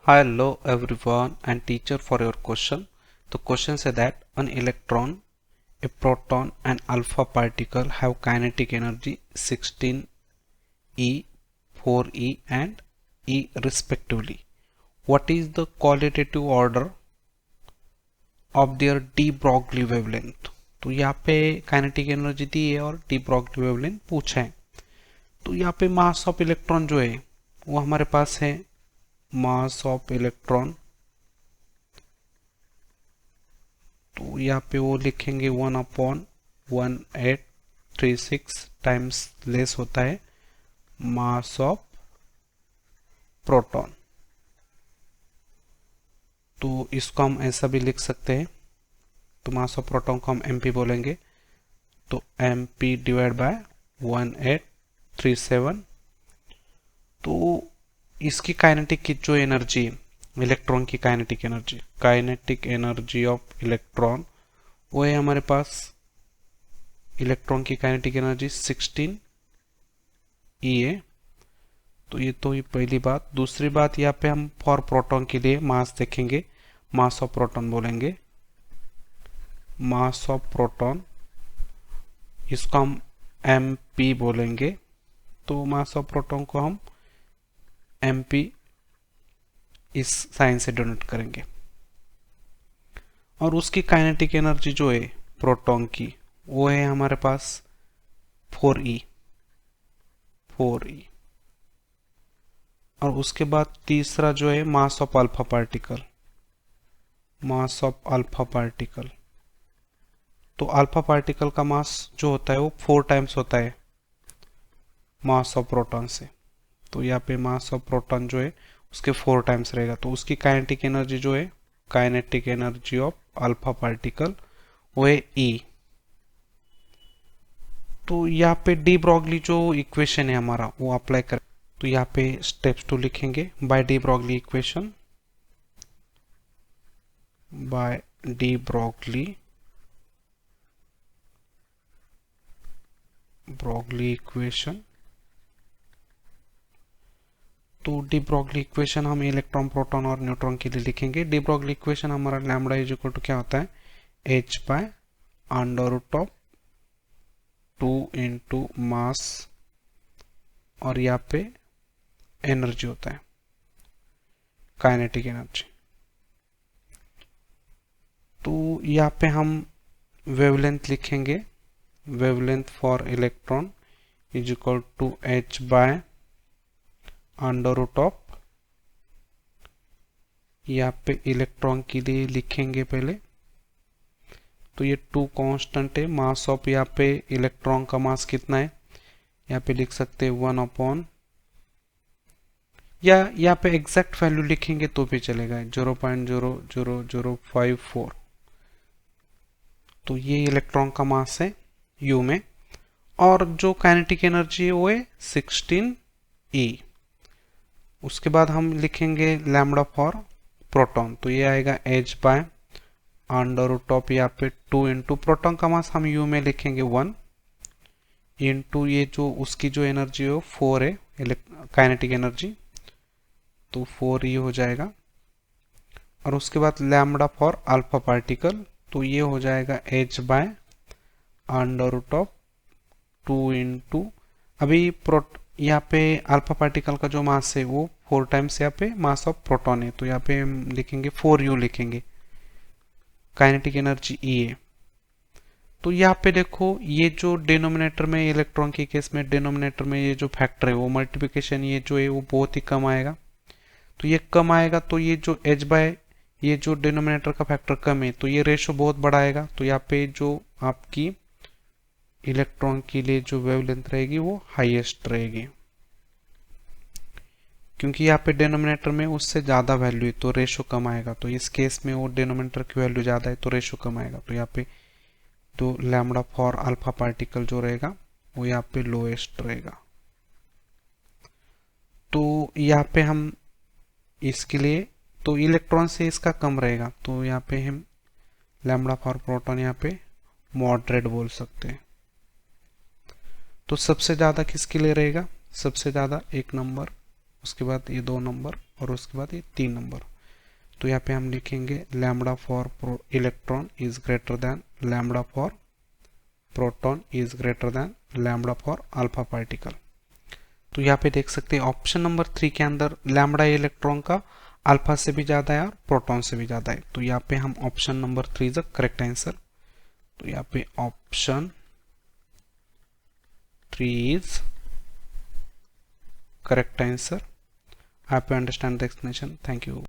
Hello everyone and teacher for your question. The question says that an electron, a proton and alpha particle have kinetic energy 16 E, 4 E and E respectively. What is the qualitative order of their de Broglie wavelength? तो यहाँ पे kinetic energy दी है और de Broglie wavelength पूछा है। तो यहाँ पे मास ऑफ इलेक्ट्रॉन जो है वो हमारे पास है मास ऑफ इलेक्ट्रॉन, तो यहाँ पे वो लिखेंगे 1/1836 टाइम्स लेस होता है मास ऑफ प्रोटॉन। तो इसको हम ऐसा भी लिख सकते हैं, तो मास ऑफ प्रोटॉन को हम mp बोलेंगे, तो mp डिवाइड बाय 1837। तो इसकी काइनेटिक की जो एनर्जी इलेक्ट्रॉन की काइनेटिक एनर्जी ऑफ इलेक्ट्रॉन वो है हमारे पास इलेक्ट्रॉन की काइनेटिक एनर्जी 16 E है। तो ये तो ही पहली बात। दूसरी बात यहाँ पे हम फॉर प्रोटॉन के लिए मास देखेंगे, मास ऑफ प्रोटॉन बोलेंगे, मास ऑफ प्रोटॉन इसको हम mp बोलेंगे। तो मास ऑफ प्रोटॉन को हम mp इस साइन से डोनेट करेंगे और उसकी काइनेटिक एनर्जी जो है प्रोटॉन की वो है हमारे पास 4e। और उसके बाद तीसरा जो है मास ऑफ अल्फा पार्टिकल, तो अल्फा पार्टिकल का मास जो होता है वो 4 टाइम्स होता है मास ऑफ प्रोटॉन से। तो यहाँ पे मास ऑफ प्रोटॉन जो है उसके 4 टाइम्स रहेगा, तो उसकी काइनेटिक एनर्जी जो है kinetic energy of alpha particle वो है E। तो यहाँ पे डी ब्रॉगली जो इक्वेशन है हमारा वो अप्लाई कर, तो यहाँ पे स्टेप्स 2 लिखेंगे by de Broglie equation, by de Broglie equation. तो डी ब्रॉगली इक्वेशन हम इलेक्ट्रॉन, प्रोटॉन और न्यूट्रॉन के लिए लिखेंगे। डी ब्रॉगली इक्वेशन हमारा लैम्बडा इज इक्वल टू क्या होता है h by under root of 2 into mass और यहाँ पे एनर्जी होता है काइनेटिक एनर्जी। तो यहाँ पे हम वेवलेंथ लिखेंगे, wavelength for electron is equal to h by under root of, यहाँ पे इलेक्ट्रॉन के लिए लिखेंगे पहले, तो ये 2 कांस्टेंट है। मास ऑफ यहाँ पे इलेक्ट्रॉन का मास कितना है यहाँ पे लिख सकते हैं 1/, या यहाँ पे एग्जैक्ट वैल्यू लिखेंगे तो भी चलेगा 0.00054। तो ये इलेक्ट्रॉन का मास है U में और जो काइनेटिक एनर्जी है वो है 16E। उसके बाद हम लिखेंगे लैम्बडा फॉर प्रोटॉन, तो ये आएगा h by under root of यहाँ पे 2 इंटू प्रोटॉन का मास हम U में लिखेंगे 1 इंटू ये जो उसकी जो एनर्जी है 4 है काइनेटिक एनर्जी, तो 4E हो जाएगा। और उसके बाद लैम्बडा फॉर अल्फा पार्टिकल, तो ये हो जाएगा h by under root of 2 into, अभी यहाँ पे अल्फा पार्टिकल का जो मास है वो 4 टाइम्स यहाँ पे मास ऑफ प्रोटॉन है, तो यहाँ पे हम लिखेंगे 4U लिखेंगे, काइनेटिक एनर्जी E है। तो यहाँ पे देखो ये जो डिनोमिनेटर में इलेक्ट्रॉन के केस में डिनोमिनेटर में ये जो फैक्टर है वो मल्टीप्लिकेशन ये जो है वो बहुत ही कम आएगा, तो ये कम आएगा, तो ये जो h बाय ये जो डिनोमिनेटर का फैक्टर कम है तो ये रेशो बहुत बड़ा आएगा। तो यहाँ पे जो आपकी इलेक्ट्रॉन के लिए जो वेवलेंथ रहेगी वो हाईएस्ट रहेगी, क्योंकि यहाँ पे डिनोमिनेटर में उससे ज़्यादा वैल्यू है तो रेशो कम आएगा। तो इस केस में वो डिनोमिनेटर की वैल्यू ज़्यादा है तो रेशो कम आएगा, तो यहाँ पे तो लैम्बडा फॉर अल्फा पार्टिकल जो रहेगा वो यहाँ पे लोएस्ट रहेगा। तो यहाँ पे हम इसके लिए तो इलेक्ट्रॉन से इसका कम रहेगा, तो यहाँ पे हम लैम्बडा फॉर प्रोटॉन यहाँ पे मॉडरेट बोल सकते हैं। तो सबसे ज़्यादा किसके लिए रहेगा, सबसे ज़्यादा 1 नंबर, उसके बाद ये 2 नंबर और उसके बाद ये 3 नंबर। तो यहाँ पे हम लिखेंगे lambda for electron is greater than lambda for proton is greater than lambda for alpha particle. तो यहाँ पे देख सकते हैं ऑप्शन नंबर 3 के अंदर लैम्बडा इलेक्ट्रॉन का अल्फा से भी ज़्यादा है और प्रोटॉन से भी ज़्यादा है। तो यहाँ पे हम option number 3 is the correct answer. तो यहाँ पे option 3 is correct answer. I hope you understand the explanation. Thank you.